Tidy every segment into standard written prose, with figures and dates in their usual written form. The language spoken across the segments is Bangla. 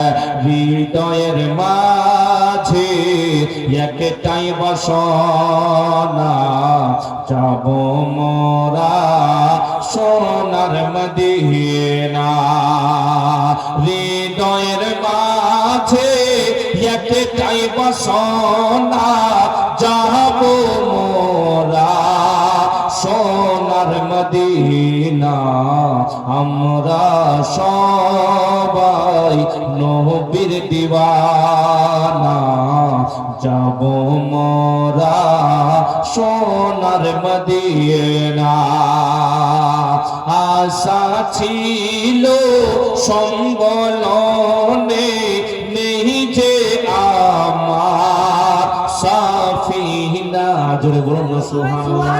হৃদয়ের মাঝে একটাই বাসনা, যাব মোরা সোনার মদিনা। হৃদয়ের মাঝে একটাই বাসনা, যাব মোরা সোনার মদিনা। আমরা সবাই নবীর দিওয়ানা, যাব মোরা সোনার মদিনা। আশা ছিল সম্বলনে, নেই যে আমার সাফিনা। জোরে বলুন না সুবহানাল্লাহ।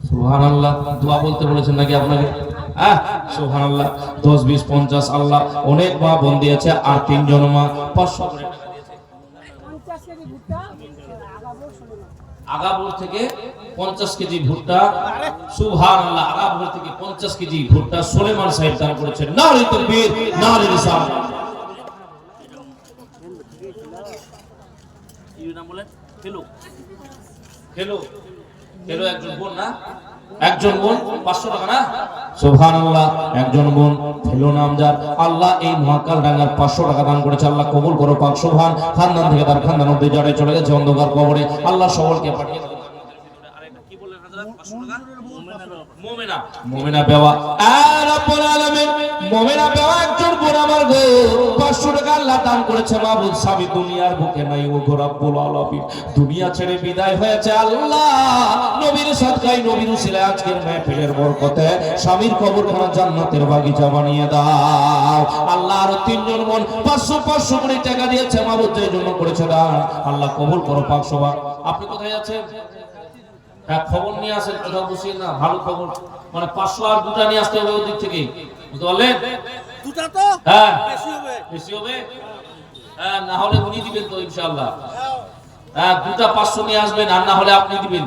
সুবহানাল্লাহ দোয়া বলতে বলেছেন নাকি আপনাকে? সুবহানাল্লাহ। 10, 20, 50 আল্লাহ অনেক মা বোন দিয়েছে, আর 3 জন মা 500 করে টাকা দিয়েছে। আগাবুর থেকে 50 কেজি ভুট্টা, সুবহানাল্লাহ। আগাবুর থেকে 50 কেজি ভুট্টা সুলেমান সাহেব দান করেছেন। নারে তাকবীর, নারে রিসালাত। কি নাম বলেন? খেলো খেলো খেলো। একজন বোন না, একজন বোন 500 টাকা না? সুবহানাল্লাহ। একজন বোন ফেলো নামজার আল্লাহ এই মহাকাল ডাঙ্গার 500 টাকা দান করেছে। আল্লাহ কবুল করো পাক। সুবহান। খানদান থেকে তার খানদান অবধি যারা চলে গেছে অন্ধকার কবরে, আল্লাহ সকলকে পাঠিয়ে দাও। আরেকটা কি বললেন হযরত? 500 টাকা মুমিনা, মুমিনা বেওয়া। রব্বুল আলামিন মুমিনা বেওয়া একজন বোন আমার গো 500 টাকা আল্লাহ দান করেছে। মাবুদ স্বামী দুনিয়ার বুকে নাই, ও গো রব্বুল আলামিন দুনিয়া ছেড়ে বিদায় হয়েছে। আল্লাহ নবীর সাদকায়, নবীর উসিলায় আজকের মাহফিলের বরকতে স্বামীর কবরখানা জান্নাতের বাগিচা বানিয়ে দাও। আল্লাহ আরো 3 জন বোন 500 করে টাকা দিয়েছে। মাবুদ যেই জন্য করেছে দান, আল্লাহ কবুল করো পাক। সবাই আপনি কোথায় যাচ্ছেন? খবর নিয়ে আসেন, কোথাও বসিয়ে না। ভালো খবর মানে 500 আর 2টা নিয়ে আসতে হবে ওদিক থেকে, বুঝতে পারলেন? 2টা তো হ্যাঁ বেশি হবে, বেশি হবে। হ্যাঁ, না হলে উনি দিবেন তো ইনশাআল্লাহ। হ্যাঁ, 2টা 500 নিয়ে আসবেন, আর না হলে আপনি দিবেন।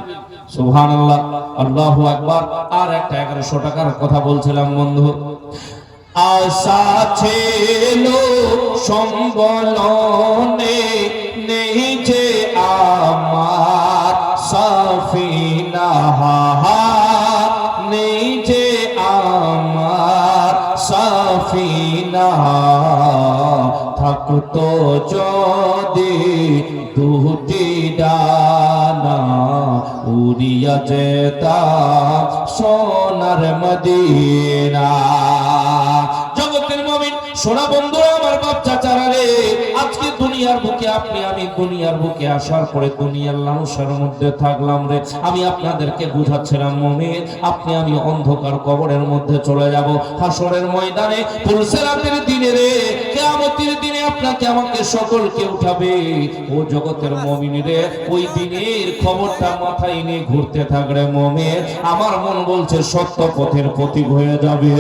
সুবহানাল্লাহ, আল্লাহু আকবার। আর একটা 1100 টাকার কথা বলছিলাম বন্ধু। আশা ছিল সম্বলনে, নেই যে আমার সাফিনা, নেই যে আমার সাফিনা। থাকতো যদি 2টি ডানা, উড়িয়া যেতাম সোনার মদিনা। জগতের মুমিন সোনা বন্ধুরা, আমার বাপ চাচারা রে, আজকে দুনিয়ার বুকে আপনি আমি দুনিয়ার বুকে আসার পরে দুনিয়ার লালসার মধ্যে থাকলাম রে। আমি আপনাদেরকে বুঝাচ্ছিলাম মুমিন, আপনি আমি অন্ধকার কবরের মধ্যে চলে যাব। হাসরের ময়দানে পুলসিরাতের দিনে রে, কিয়ামতের দিনে আপনাকে আমাকে সকলকে উঠাবে। ও জগতের মুমিন রে, ওই দিনের খবরটা মাথায় নিয়ে ঘুরতে থাকলে মুমিন, আমার মন বলছে সত্য পথের পথিক হয়ে যাবে।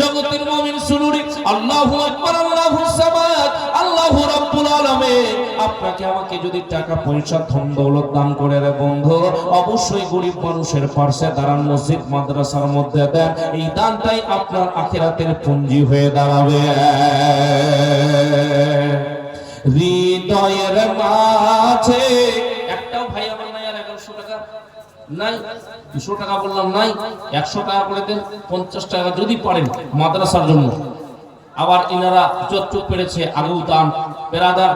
জগতের মুমিন শুনুন, আল্লাহু আকবার, আল্লাহুস সামাদ, আল্লাহু রাব্বুল আলামিন আপনাকে আমাকে যদি টাকা পয়সা ধন দৌলত দান করে রে বন্ধু, অবশ্যই গরিব মানুষের পাশে দাঁড়ান, মসজিদ মাদ্রাসার মধ্যে দেন। এই দানটাই আপনার আখিরাতের পুঁজি হয়ে দাঁড়াবে। হৃদয়ের মাঝে একটাও ভাই আমার নাই আর 1100 টাকা নাই, 200 টাকা বললাম নাই, 100 টাকা করে দেন, 50 টাকা যদি পারেন মাদ্রাসার জন্য। আবার ইনারা যতটুকু পেরেছে আগেও দান পেরাদার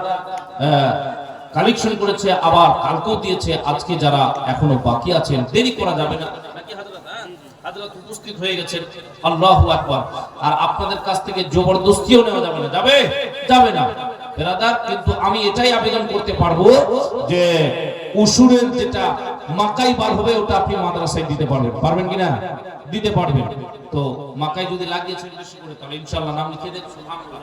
কালেকশন করেছে, আবার কালকেও দিয়েছে। আজকে যারা এখনো বাকি আছেন, দেরি করা যাবে না, নাকি হযরত? হযরত উপস্থিত হয়ে গেছেন। আল্লাহু আকবার। আর আপনাদের কাছ থেকে জবরদস্তিও নেওয়া যাবে না, যাবে যাবে না পেরাদার। কিন্তু আমি এটাই আবেদন করতে পারবো যে উসুরের যেটা মাকাই বার হবে ওটা আপনি মাদ্রাসায় দিতে পারবেন, পারবেন কিনা? দিতে পারবেন তো। মাকাই যদি লাগিয়েছেন বেশি করে, তাহলে ইনশাআল্লাহ নাম লিখে দেন। সুবহানাল্লাহ।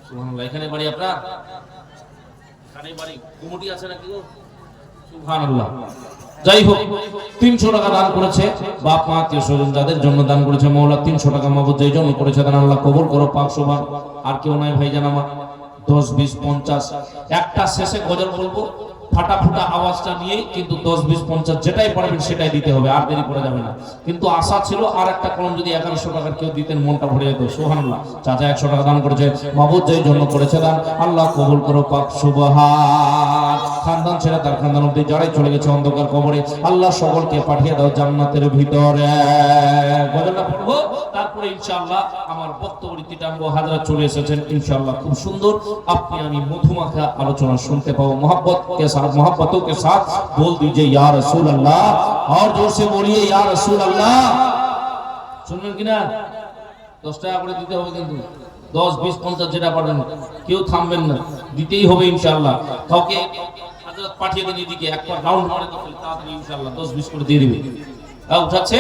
সুবহানাল্লাহ। এখানে বাড়ি আপনার? এখানে বাড়ি। কমিটি আছে নাকি গো? সুবহানাল্লাহ। যাই হোক, 300 টাকা দান করেছে বাপ মা আত্মীয় স্বজন যাদের জন্য দান করেছে মওলা। 300 টাকা মাবুদ যেই জন্য করেছে দান, আল্লাহ কবুল করো পাক। সুবহান। আর কেউ নাই ভাইজান আমার? 10, 20, 50 একটা শেষে গজল বলবো, ফাটাফুটা আওয়াজটা নিয়ে কিন্তু 10, 20, 50 যেটাই পারবেন সেটাই দিতে হবে, আর দেরি করা যাবে না। কিন্তু আশা ছিল আর একটা কলম যদি 1100 টাকার কেউ দিতেন মনটা ভরে যেত। সুবহানাল্লাহ। চাচা 100 টাকা দান করেছে, মাবুদ যেই জন্য করেছে দান আল্লাহ কবুল করো পাক। সুবহান। খানদান ছেড়ে তার খানদান অবধি যারাই চলে গেছে অন্ধকার কবরে, আল্লাহ সকলকে পাঠিয়ে দাও জান্নাতের ভিতরে। গজলটা পড়বো, তারপরে ইনশাআল্লাহ আমার বক্তব্য রীতি টানবো। হাজরা চলে এসেছেন ইনশাআল্লাহ, খুব সুন্দর আপনি আমি মধুমাখা আলোচনা শুনতে পাবো। मोहब्बत के साथ, मोहब्बतों के साथ बोल दीजिए या रसूल अल्लाह, और जोर से बोलिए या रसूल अल्लाह। শুনবেন কিনা? 10 টাকা করে দিতে হবে কিন্তু, 10, 20, 50 যেটা পারবেন, কেউ থামবেন না, দিতেই হবে ইনশাআল্লাহ। কাউকে হযরত পাঠিয়ে দেন এদিকে, একবার রাউন্ড মারে তো তাড়াতাড়ি ইনশাআল্লাহ 10, 20 করে দিয়ে দিবে। উঠাচ্ছে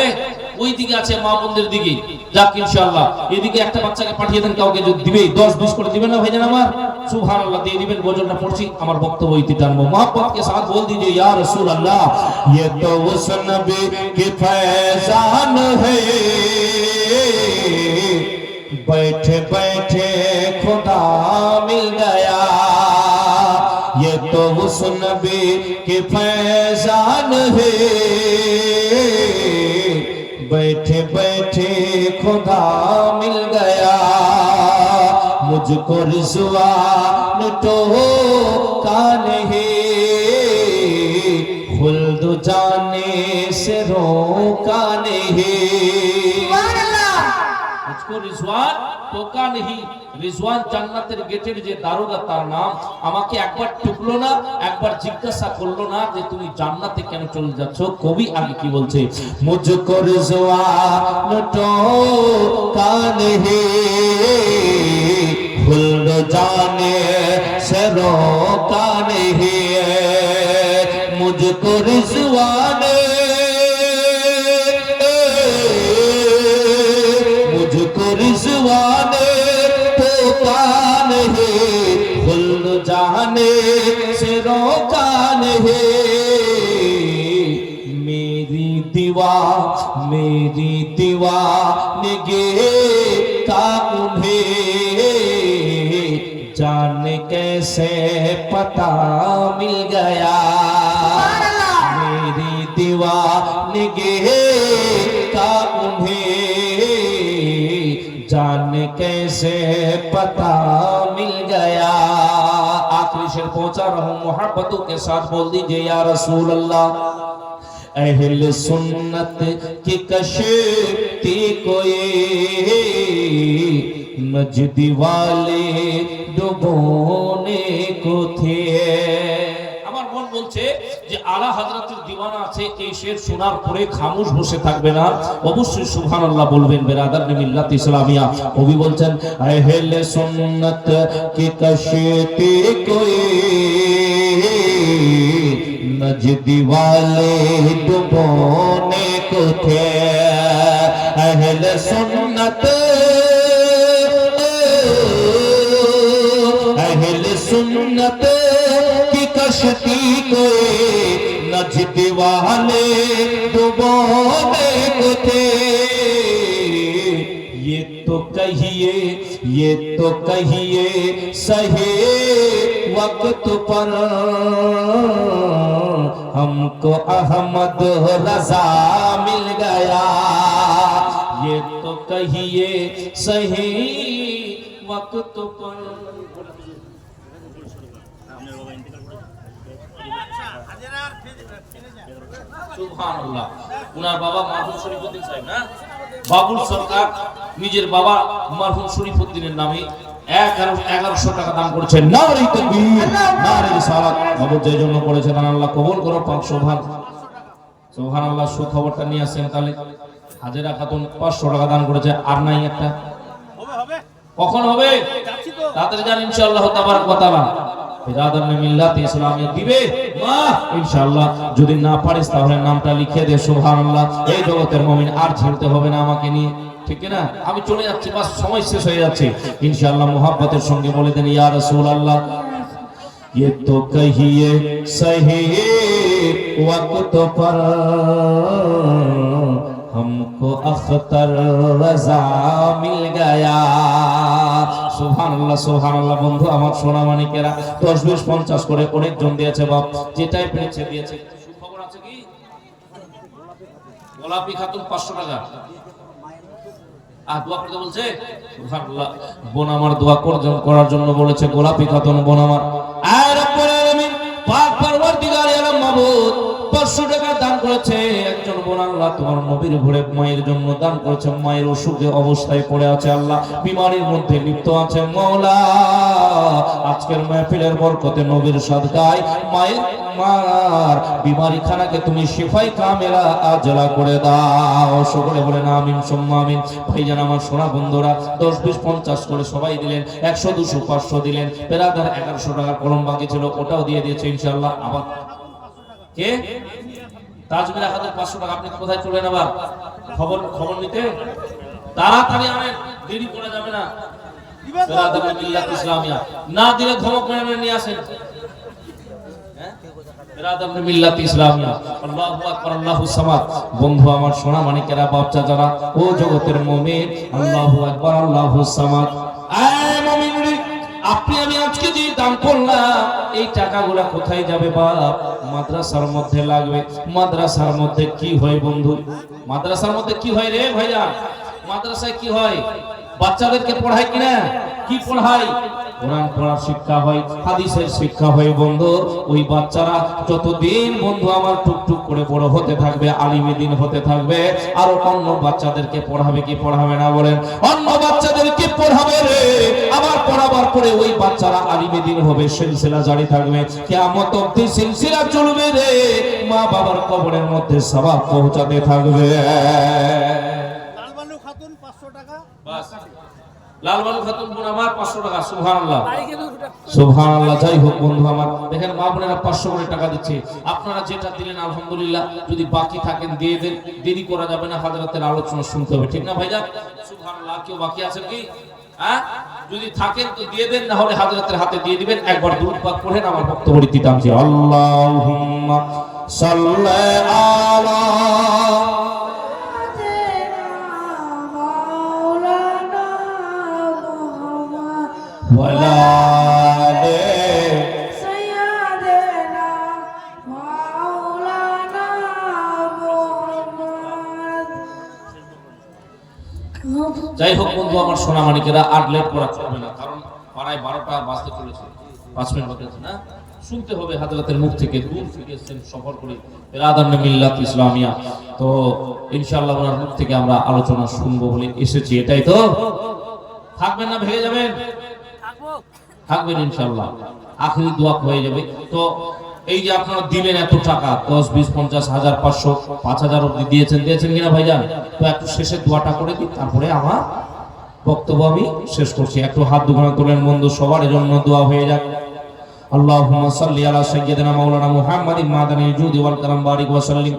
ওই দিকে আছে মা বোনদের দিকে, যাক ইনশাআল্লাহ। এদিকে একটা বাচ্চাকে পাঠিয়ে দেন, কাউকে যদি দিবে 10, 20 করে দিবেন না ভাইজান আমার? সুবহানাল্লাহ, দিয়ে দিবেন। গজলটা পড়ছি, আমার বক্তব্য ইতি টানবো। मोहब्बत के साथ बोल दीजिए या रसूल अल्लाह, ये तो उस नबी के फैजान है, बैठे बैठे खुदा मिल गया। ये तो उस नबी के फैजान है, बैठे बैठे खुदा मिल गया। मुझको रिज़वान टोका नहीं, खुल्द जाने से रोका नहीं। मुझको रिज़वान टोका नहीं, রিজওয়ান জান্নাতের গেটের যে দারোগা তার নাম, আমাকে একবার টুকলো না, একবার জিজ্ঞাসা করলো না যে তুমি জান্নাতে কেন চলে যাচ্ছ। কবি আগে কি বলছে? মুঝকো রিজওয়ান টোকা নেহি, খুল্দ জানে সে রোকা নেহি। মুঝকো রিজওয়ান, मुझको रिज़वान टोका नहीं, खुल्द जाने से रोका नहीं। मेरी दीवानगी का उन्हें जाने कैसे पता मिल गया। मेरी दीवानगी का उन्हें जाने कैसे पता मिल गया। आखिरी शेर पहुंचा रहा हूं, मोहब्बतों के साथ बोल दीजिए या रसूल अल्लाह। अहले सुन्नत की कश्ती कोई नजदी वाले डुबोने को थे। আমার মন বলছে যে আলা হযরতের দিওয়ানা আছে, এই শের শোনার পরে খামোশ বসে থাকবে না, অবশ্যই সুবহানাল্লাহ বলবেন। বেরাদার মিল্লাত ইসলামিয়া কবি বলছেন, আহলে সুন্নাত কি কশতি কোই नजदी वाले डुबोने को थे। अहले सुन्नत, अहले सुन्नत की कश्ती को नजदी वाले डुबोने को थे। ये तो कहिए सही वक्त पर हमको अहमद रजा मिल गया। ये तो कहिए सही वक्त पर। সুবহানাল্লাহ। উনার বাবা মারহুম শরীফউদ্দিন সাহেব না, বাবুল সরকার নিজের বাবা মারহুম শরীফউদ্দিনের নামে 1100 টাকা দান করেছেন। নারে তাকবীর, নারে রিসালাত। বাবুল যে জন্য করেছেন আল্লাহ কবুল করো পাক। সুবহানাল্লাহ। সুখবরটা নিয়ে আসেন তাহলে। হাজেরা খাতুন 500 টাকা দান করেছে। আর নাই একটা? হবে। কখন হবে? তাড়াতাড়ি জান ইনশাআল্লাহ তাবারাক ওয়া তাআলা। বিরাদার মিল্লাত ইসলামিয়া দিবে মা ইনশাআল্লাহ। যদি না পারিস তাহলে নামটা লিখে দে। সুবহানাল্লাহ। এই জগতের মুমিন আর ঝিলতে হবে না আমাকে নিয়ে, ঠিক না? আমি চলে যাচ্ছি, বাস সময় শেষ হয়ে যাচ্ছে ইনশাআল্লাহ। মোহাব্বতের সঙ্গে বলে দেন ইয়া রাসূলুল্লাহ। ये तो कहिए सही वक्त पर हम हमको अख्तर रजा मिल गया। সুবহানাল্লাহ সুবহানাল্লাহ। বন্ধু আমার সোনা মানিকেরা 10 20 50 করে অনেকজন দিয়েছে বাপ, যেটাই পেরেছে দিয়েছে। সুখবর আছে কি? গোলাপি খাতুন 500 টাকা দোয়া করতে বলছে। সুবহানাল্লাহ। বোন আমার দোয়া করার জন্য বলেছে। গোলাপি খাতুন বোন আমার, আয় রব্বুল আলামিন পাক পরওয়ারদিগার আলম মাবুদ 500 টাকা দান করেছে একজন বোন। আল্লাহ তোমার নবীর ঘরে মায়ের জন্য দান করেছে। মায়ের অসুখে অবস্থায় পড়ে আছে আল্লাহ, বিমারির মধ্যে লিপ্ত আছে মওলা। আজকের মাহফিলের বরকতে নবীর সাদকায় মায়ের মার বিমারি খানাকে তুমি শিফাই কামেলা আজলা করে দাও। সকলে বলেন আমিন সুম্মা আমিন। ভাইজান আমার সোনা বন্ধুরা 10 20 50 করে সবাই দিলেন, 100 200 500 দিলেন। পেরাদার 1100 টাকা কলম বাকি ছিল, ওটাও দিয়ে দিয়েছে ইনশাআল্লাহ। আবার কে? তাজমির আহাদের 500 টাকা। আপনি কোথায় চলেন আবার খবর নিতে? তাড়াতাড়ি আনেন, দেরি করা যাবে না। পেরাদার মিল্লাত ইসলামিয়া না দিলে ধমক মেরে নিয়ে আসেন। পেরাদার মিল্লাত ইসলামিয়া। আল্লাহু আকবার আল্লাহু সামাদ। বন্ধু আমার সোনা মানিকেরা বাপ চাচারা ও জগতের মুমিন, আল্লাহু আকবার আল্লাহু সামাদ। আয় মুমিনরে, আপনি আমি আজকে যে দান করলাম এই টাকাগুলা কোথায় যাবে বাপ? মাদ্রাসার মধ্যে লাগবে। মাদ্রাসার মধ্যে কি হয় বন্ধু? মাদ্রাসার মধ্যে কি হয় রে ভাইজান? মাদ্রাসায় কি হয়? বাচ্চাদেরকে পড়ায় কিনা? কি পড়ায়? কোরআন পড়ার শিক্ষা হয়, হাদিসের শিক্ষা হয় বন্ধু। ওই বাচ্চারা যতদিন বন্ধু আমার টুকটুক করে বড় হতে থাকবে, আলিমে দিন হতে থাকবে, আর অন্য বাচ্চাদেরকে পড়াবে কি পড়াবে না বলেন? অন্য বাচ্চাদেরকে পড়াবে রে। আবার পড়াবার পরে ওই বাচ্চারা আলিমে দিন হবে, সিলসিলা জারি থাকবে, কিয়ামত অবধি সিলসিলা চলবে রে। মা বাবার কবরের মধ্যে সওয়াব পৌঁছাতে থাকবে। লালবানু খাতুন 500 টাকা বাস। লালবানু খাতুন বোন আমার 500 টাকা। সুবহানাল্লাহ সুবহানাল্লাহ। যাই হোক বন্ধু আমার, দেখেন মা বোনেরা 500 করে টাকা দিচ্ছে। আপনারা যেটা দিলেন আলহামদুলিল্লাহ। যদি বাকি থাকেন দিয়ে দেন, দেরি করা যাবে না, হযরতের আলোচনা শুনতে হবে, ঠিক না ভাইজান? সুবহানাল্লাহ। কেউ বাকি আছেন কি? হ্যাঁ, যদি থাকেন তো দিয়ে দেন, না হলে হযরতের হাতে দিয়ে দিবেন। একবার দুরূদ পাক পড়েন, আমার বক্তব্য দিতাম যে আল্লাহুম্মা সাল্লি আলা যাই হোক বন্ধু আমার সোনা মানিকেরা, আর লেট করা চলবে না, কারণ পাড়ায় 12টা বাজতে চলেছে, 5 মিনিট বাকি আছে না। শুনতে হবে হযরতের মুখ থেকে, দূর থেকে এসেছেন সফর করে পেরাদার মিল্লাত ইসলামিয়া। তো ইনশাআল্লাহ ওনার মুখ থেকে আমরা আলোচনা শুনবো বলে এসেছি। এটাই তো? থাকবেন না ভেঙে যাবেন? থাকবেন ইনশাআল্লাহ। আখিরি দোয়া হয়ে যাবে। তো এই যে আপনারা দিলেন এত টাকা, 10 20 50 1000 500 5000 অবধি দিয়েছেন কিনা ভাইজান? তো একটু শেষে দোয়াটা করে দিই, তারপরে আমার বক্তব্য আমি শেষ করছি। একটু হাত দুখানা তোলেন বন্ধু, সবার জন্য দোয়া হয়ে যাক। আল্লাহুম্মা সাল্লি আলা সাইয়্যিদিনা মাওলানা মুহাম্মাদিন মাদানিল জুদি ওয়াল কারাম বারিক ওয়া সাল্লিম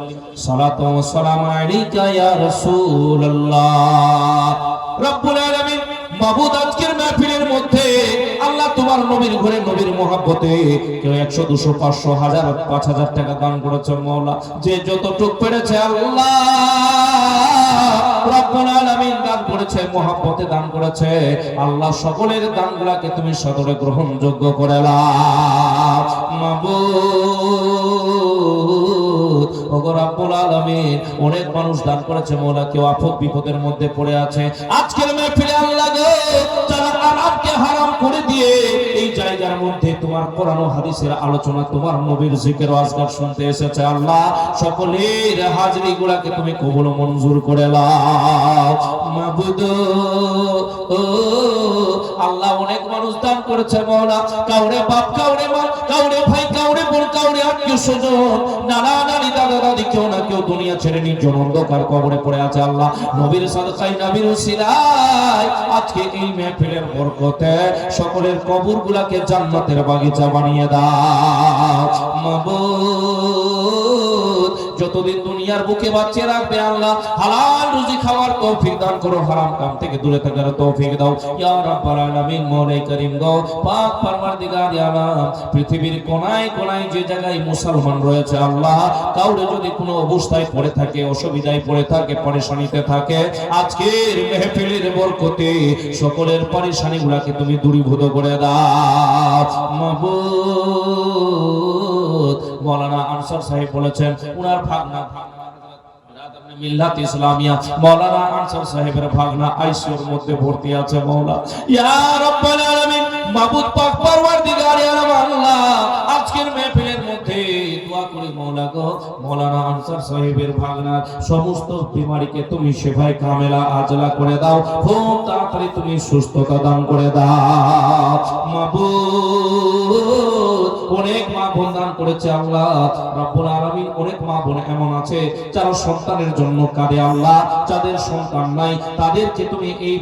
সালাতু ওয়া সালামু আলাইকা ইয়া রাসূলুল্লাহ। রব্বুল আলামিন মাবুদ, আজকের মাহফিলের মধ্যে আল্লাহ তোমার নবীর ঘরে নবীর মহব্বতে কেউ 100 200 500 1000 5000 টাকা দান করেছে মাওলা। যে যতটুকু পেরেছে আল্লাহ রব্বুল আলামিন দান করেছে, মহব্বতে দান করেছে আল্লাহ। সকলের দানগুলোকে তুমি সদরে গ্রহণযোগ্য করে নাও মাবুদ। ওগো রব্বুল আলামিন, অনেক মানুষ দান করেছে মাওলা, কেউ আপদ বিপদের মধ্যে পড়ে আছে। আজকের মাহফিলে আল্লাহ গো, যারা আরামকে হারাম করে দিয়ে এই জায়গার মধ্যে তোমার কোরআন ও হাদিসের আলোচনা, তোমার নবীর জিকির ও আজকার শুনতে এসেছে আল্লাহ, সকলের হাজিরিগুলোকে তুমি কবুল ও মঞ্জুর করে নাও মাবুদ। আল্লাহ অনেক মানুষ দান করেছে মাওলা, কাউরে বাপ, কাউরে মা, কাউরে ভাই, কাউরে বোন, কাউরে আত্মীয় স্বজন, নানা নানি, দাদা দাদি, কেউ না কেউ দুনিয়া ছেড়ে নির্জন অন্ধকার কবরে পড়ে আছে আল্লাহ। নবীর সাদকায়, নবীর উসিলায় আজকে এই মাহফিলের বরকতে সকলের কবরগুলোকে জান্নাতের বাগিচা বানিয়ে দাও মাবুদ। যতদিন দুনিয়ার বুকে বাঁচিয়ে রাখবে আল্লাহ হালাল রুজি খাওয়ার তৌফিক দান করো, হারাম কাম থেকে দূরে থাকার তৌফিক দাও ইয়া রাব্বাল আলামিন। মওলাই করিম গো, পাক পরওয়ারদিগার আলাম, পৃথিবীর কোনায় কোনায় যে জায়গায় মুসলমান রয়েছে আল্লাহ, কাউরে যদি কোনো অবস্থায় পড়ে থাকে, অসুবিধায় পড়ে থাকে, পরেশানিতে থাকে, আজকের মেহফিলের বরকতে সকলের পরেশানিগুলোকে তুমি দূরীভূত করে দাও মাবুদ। মাওলানা আনসার সাহেব বলেছেন উনার ভাগনা মিল্লাত ইসলামিয়া মাওলানা আনসার সাহেবের ভাগনা আইসিইউর মধ্যে ভর্তি আছে। মাওলা ইয়া রাব্বাল আলামিন, মাবুদ পাক পরওয়ারদিগার আলম আল্লাহ, আজকের মেহফিলের মধ্যে দোয়া করি মাওলা গো, মাওলানা আনসার সাহেবের ভাগনার সমস্ত বিমারিকে তুমি শিফায়ে কামেলা আজলা করে দাও, খুব তাড়াতাড়ি তুমি সুস্থতা দান করে দাও মাবুদ। অনেক মা বোন দান করেছে আল্লাহ রাব্বুল আলামিন, অনেক মা বোন এমন আছে যারা সন্তানের জন্য কাঁদে আল্লাহ, যাদের সন্তান নাই তাদেরকে তুমি এই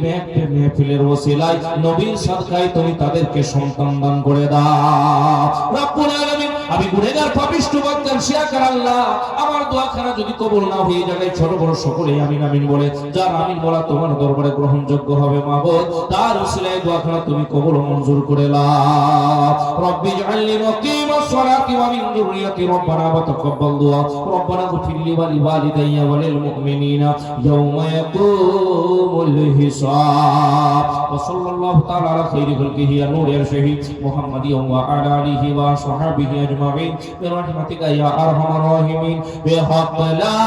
মেহফিলের ওসিলায় নবীর সাদকায় তুমি তাদেরকে সন্তান দান করে দাও রাব্বুল আলামিন। আমি গুনাহগার পাপিষ্ঠ বান্দার শিয়াকার আল্লাহ, আমার দোয়াখানা যদি কবুল না হয়ে যায়, ছোট বড় সকলে আমিন আমিন বলে যার আমিন বলা তোমার দরবারে গ্রহণযোগ্য হবে মাবুদ, তার ওসিলায় দোয়াখানা তুমি কবুল মঞ্জুর করে নাও। রব্বি জাআলনি মুকিমাস সালাতি ওয়া মিন যুররিয়াতি রব্বানা ওয়া তাকাব্বাল দুআ রব্বানা গফির লি ওয়া লিওয়ালিদাইয়া ওয়া লিল মুমিনিনা ইয়াওমা ইয়াকুমুল হিসাব। ওয়া সাল্লাল্লাহু তাআলা আলা খাইরি খালকিহি ইয়া নূরিল শাহীদ মুহাম্মাদিন ওয়া আলা আলিহি ওয়া সাহবিহি আজমাইন বিরহমাতিকা ইয়া আরহামার রাহিমিন বিহাক্কি লা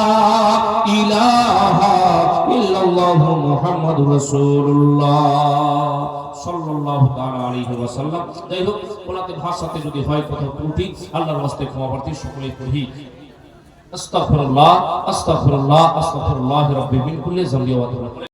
ইলাহা ইল্লাল্লাহু মুহাম্মাদুর রাসূলুল্লাহ সাল্লাল্লাহু তাআলা আলাইহি ওয়াসাল্লাম। যাই হোক, ওনাকে ভাষাতে যদি হয় কোথাও ত্রুটি আল্লাহর ওয়াস্তে ক্ষমা প্রার্থী, সকলেই পড়ি আস্তাগফিরুল্লাহ আস্তাগফিরুল্লাহ আস্তাগফিরুল্লাহ রাব্বি মিন কুল্লি যামবি ওয়া